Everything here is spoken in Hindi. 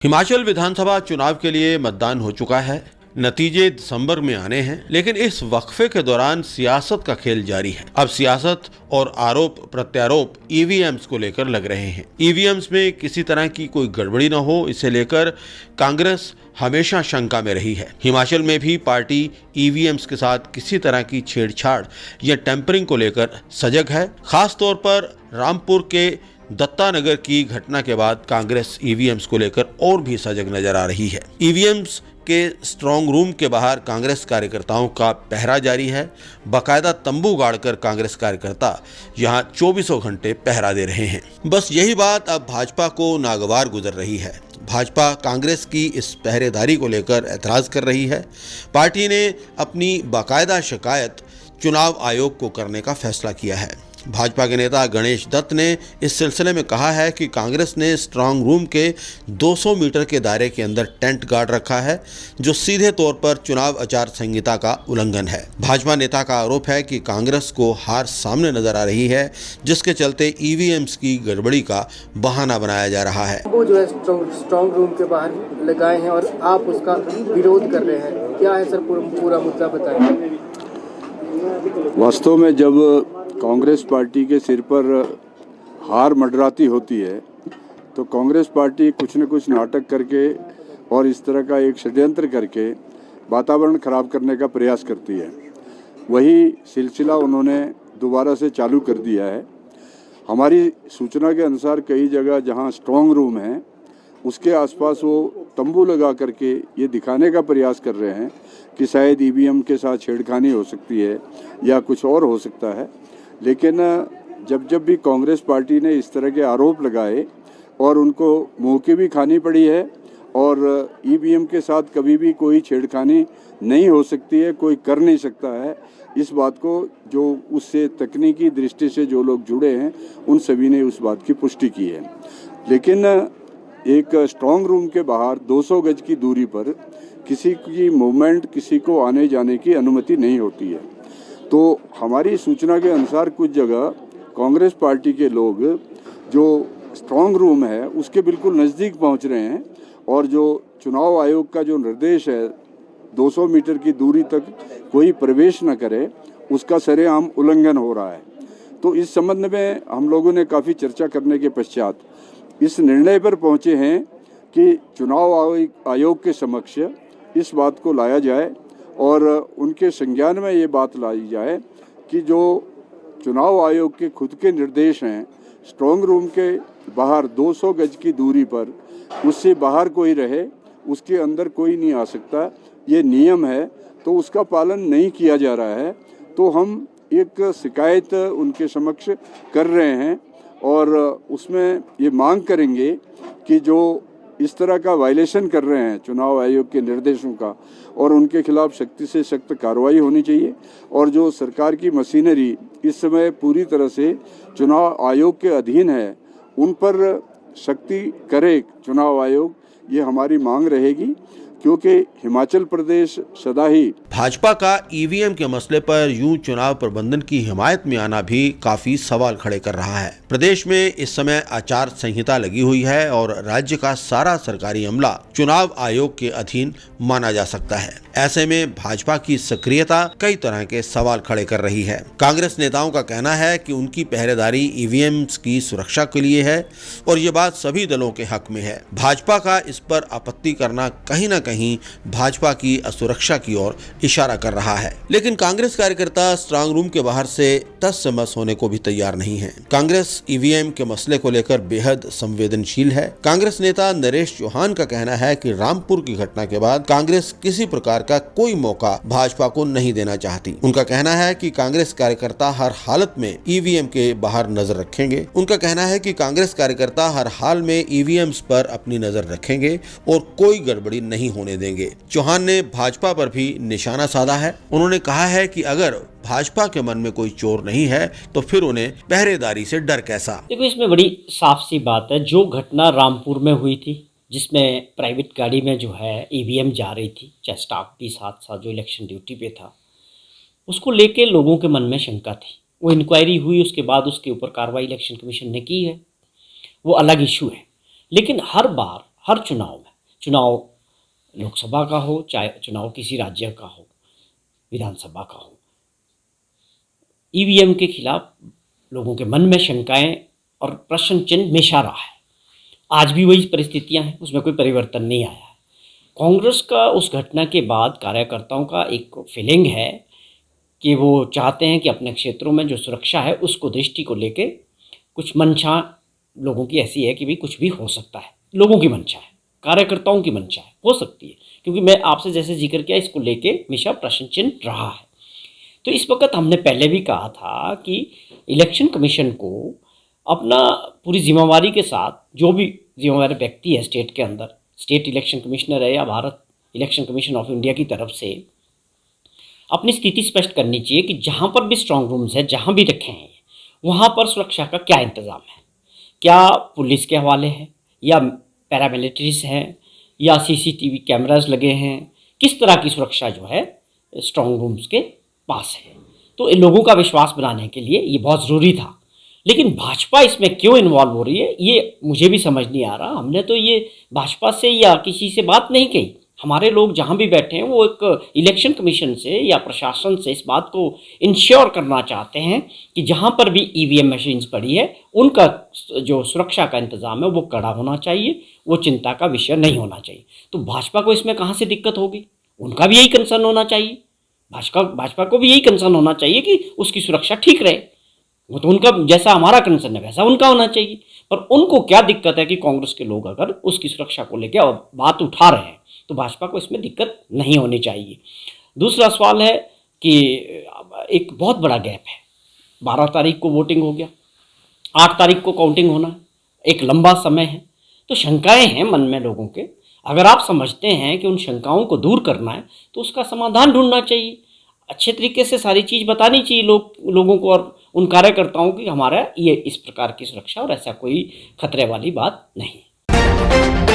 हिमाचल विधानसभा चुनाव के लिए मतदान हो चुका है। नतीजे दिसंबर में आने हैं, लेकिन इस वक्फे के दौरान सियासत का खेल जारी है। अब सियासत और आरोप प्रत्यारोप ईवीएम्स को लेकर लग रहे हैं। ईवीएम्स में किसी तरह की कोई गड़बड़ी न हो, इसे लेकर कांग्रेस हमेशा शंका में रही है। हिमाचल में भी पार्टी ईवीएम्स के साथ किसी तरह की छेड़छाड़ या टेम्परिंग को लेकर सजग है। खास तौर पर रामपुर के दत्तानगर की घटना के बाद कांग्रेस ईवीएम्स को लेकर और भी सजग नजर आ रही है। ईवीएम्स के स्ट्रांग रूम के बाहर कांग्रेस कार्यकर्ताओं का पहरा जारी है। बाकायदा तंबू गाड़कर कांग्रेस कार्यकर्ता यहां 24 घंटे पहरा दे रहे हैं। बस यही बात अब भाजपा को नागवार गुजर रही है। भाजपा कांग्रेस की इस पहरेदारी को लेकर ऐतराज कर रही है। पार्टी ने अपनी बाकायदा शिकायत चुनाव आयोग को करने का फैसला किया है। भाजपा के नेता गणेश दत्त ने इस सिलसिले में कहा है कि कांग्रेस ने स्ट्रांग रूम के 200 मीटर के दायरे के अंदर टेंट गाड़ रखा है, जो सीधे तौर पर चुनाव आचार संहिता का उल्लंघन है। भाजपा नेता का आरोप है कि कांग्रेस को हार सामने नजर आ रही है, जिसके चलते ईवीएम्स की गड़बड़ी का बहाना बनाया जा रहा है। वो जो है स्ट्रांग रूम के बाहर लगाए हैं और आप उसका विरोध कर रहे हैं, क्या है सर? पूरा मुद्दा बताएं। वास्तव में जब कांग्रेस पार्टी के सिर पर हार मंडराती होती है तो कांग्रेस पार्टी कुछ न कुछ नाटक करके और इस तरह का एक षड्यंत्र करके वातावरण खराब करने का प्रयास करती है। वही सिलसिला उन्होंने दोबारा से चालू कर दिया है। हमारी सूचना के अनुसार कई जगह जहां स्ट्रांग रूम है उसके आसपास वो तंबू लगा करके ये दिखाने का प्रयास कर रहे हैं कि शायद ईवीएम के साथ छेड़खानी हो सकती है या कुछ और हो सकता है। लेकिन जब भी कांग्रेस पार्टी ने इस तरह के आरोप लगाए और उनको मुँह की भी खानी पड़ी है और ईवीएम के साथ कभी भी कोई छेड़खानी नहीं हो सकती है, कोई कर नहीं सकता है, इस बात को जो उससे तकनीकी दृष्टि से जो लोग जुड़े हैं उन सभी ने उस बात की पुष्टि की है। लेकिन एक स्ट्रांग रूम के बाहर 200 गज की दूरी पर किसी की मूवमेंट, किसी को आने जाने की अनुमति नहीं होती है। तो हमारी सूचना के अनुसार कुछ जगह कांग्रेस पार्टी के लोग जो स्ट्रांग रूम है उसके बिल्कुल नज़दीक पहुंच रहे हैं और जो चुनाव आयोग का जो निर्देश है 200 मीटर की दूरी तक कोई प्रवेश न करे, उसका सरेआम उल्लंघन हो रहा है। तो इस संबंध में हम लोगों ने काफ़ी चर्चा करने के पश्चात इस निर्णय पर पहुंचे हैं कि चुनाव आयोग के समक्ष इस बात को लाया जाए और उनके संज्ञान में ये बात लाई जाए कि जो चुनाव आयोग के खुद के निर्देश हैं, स्ट्रांग रूम के बाहर 200 गज की दूरी पर उससे बाहर कोई रहे, उसके अंदर कोई नहीं आ सकता, ये नियम है, तो उसका पालन नहीं किया जा रहा है। तो हम एक शिकायत उनके समक्ष कर रहे हैं और उसमें ये मांग करेंगे कि जो इस तरह का वायलेशन कर रहे हैं चुनाव आयोग के निर्देशों का, और उनके खिलाफ सख्ती से सख्त कार्रवाई होनी चाहिए। और जो सरकार की मशीनरी इस समय पूरी तरह से चुनाव आयोग के अधीन है, उन पर सख्ती करे चुनाव आयोग, ये हमारी मांग रहेगी, क्योंकि हिमाचल प्रदेश सदा ही भाजपा का ईवीएम के मसले पर यूं चुनाव प्रबंधन की हिमायत में आना भी काफी सवाल खड़े कर रहा है। प्रदेश में इस समय आचार संहिता लगी हुई है और राज्य का सारा सरकारी अमला चुनाव आयोग के अधीन माना जा सकता है। ऐसे में भाजपा की सक्रियता कई तरह के सवाल खड़े कर रही है। कांग्रेस नेताओं का कहना है कि उनकी पहरेदारी ईवीएम्स की सुरक्षा के लिए है और ये बात सभी दलों के हक में है। भाजपा का इस पर आपत्ति करना कहीं न कहीं भाजपा की असुरक्षा की ओर इशारा कर रहा है। लेकिन कांग्रेस कार्यकर्ता स्ट्रांग रूम के बाहर से टस से मस होने को भी तैयार नहीं है। कांग्रेस ईवीएम के मसले को लेकर बेहद संवेदनशील है। कांग्रेस नेता नरेश चौहान का कहना है कि रामपुर की घटना के बाद कांग्रेस किसी प्रकार का कोई मौका भाजपा को नहीं देना चाहती। उनका कहना है कि कांग्रेस कार्यकर्ता हर हालत में ईवीएम के बाहर नजर रखेंगे। उनका कहना है कि कांग्रेस कार्यकर्ता हर हाल में ईवीएम्स पर अपनी नजर रखेंगे और कोई गड़बड़ी नहीं होने देंगे। चौहान ने भाजपा पर भी निशाना साधा है। उन्होंने कहा है कि अगर भाजपा के मन में कोई चोर नहीं है तो फिर उन्हें पहरेदारी से डर कैसा। देखो, इसमें बड़ी साफ सी बात है। जो घटना रामपुर में हुई थी, जिसमें प्राइवेट गाड़ी में जो है ईवीएम जा रही थी, चाहे स्टाफ भी साथ साथ जो इलेक्शन ड्यूटी पे था, उसको लेके लोगों के मन में शंका थी। वो इंक्वायरी हुई, उसके बाद उसके ऊपर कार्रवाई इलेक्शन कमीशन ने की है, वो अलग इशू है। लेकिन हर बार हर चुनाव में चुनाव लोकसभा का हो, चाहे चुनाव किसी राज्य का हो, विधानसभा का हो। ईवीएम के खिलाफ लोगों के मन में शंकाएं और प्रश्न चिन्ह हमेशा रहा है। आज भी वही परिस्थितियां हैं, उसमें कोई परिवर्तन नहीं आया है। कांग्रेस का उस घटना के बाद कार्यकर्ताओं का एक फीलिंग है कि वो चाहते हैं कि अपने क्षेत्रों में जो सुरक्षा है उसको दृष्टि को लेके कुछ मंशा लोगों की ऐसी है कि भाई कुछ भी हो सकता है। लोगों की मंशा है, कार्यकर्ताओं की मंशा है, हो सकती है, क्योंकि मैं आपसे जैसे जिक्र किया इसको लेके हमेशा प्रश्न चिन्ह रहा है। तो इस वक्त हमने पहले भी कहा था कि इलेक्शन कमीशन को अपना पूरी जिम्मेवारी के साथ जो भी जिम्मेवार व्यक्ति है स्टेट के अंदर, स्टेट इलेक्शन कमिश्नर है या Bharat election commission of India की तरफ से अपनी स्थिति स्पष्ट करनी चाहिए कि जहाँ पर भी स्ट्रांग रूम्स है, जहाँ भी रखे हैं, वहाँ पर सुरक्षा का क्या इंतज़ाम है। क्या पुलिस के हवाले है या पैरामिलिट्रीज हैं या सीसीटीवी कैमरास लगे हैं, किस तरह की सुरक्षा जो है स्ट्रांग रूम्स के पास है। तो इन लोगों का विश्वास बनाने के लिए ये बहुत ज़रूरी था। लेकिन भाजपा इसमें क्यों इन्वॉल्व हो रही है ये मुझे भी समझ नहीं आ रहा। हमने तो ये भाजपा से या किसी से बात नहीं कही। हमारे लोग जहाँ भी बैठे हैं वो एक इलेक्शन कमीशन से या प्रशासन से इस बात को इंश्योर करना चाहते हैं कि जहाँ पर भी ईवीएम मशीन्स पड़ी है उनका जो सुरक्षा का इंतज़ाम है वो कड़ा होना चाहिए, वो चिंता का विषय नहीं होना चाहिए। तो भाजपा को इसमें कहाँ से दिक्कत होगी? उनका भी यही कंसर्न होना चाहिए। भाजपा को भी यही कंसर्न होना चाहिए कि उसकी सुरक्षा ठीक रहे। वो तो उनका जैसा हमारा कंसर्न है वैसा उनका होना चाहिए। पर उनको क्या दिक्कत है कि कांग्रेस के लोग अगर उसकी सुरक्षा को लेकर बात उठा रहे हैं तो भाजपा को इसमें दिक्कत नहीं होनी चाहिए। दूसरा सवाल है कि एक बहुत बड़ा गैप है। 12 तारीख को वोटिंग हो गया, 8 तारीख को काउंटिंग होना है, एक लंबा समय है। तो शंकाएं हैं मन में लोगों के। अगर आप समझते हैं कि उन शंकाओं को दूर करना है तो उसका समाधान ढूंढना चाहिए। अच्छे तरीके से सारी चीज़ बतानी चाहिए लोगों को और उन कार्यकर्ताओं की हमारा ये इस प्रकार की सुरक्षा और ऐसा कोई खतरे वाली बात नहीं।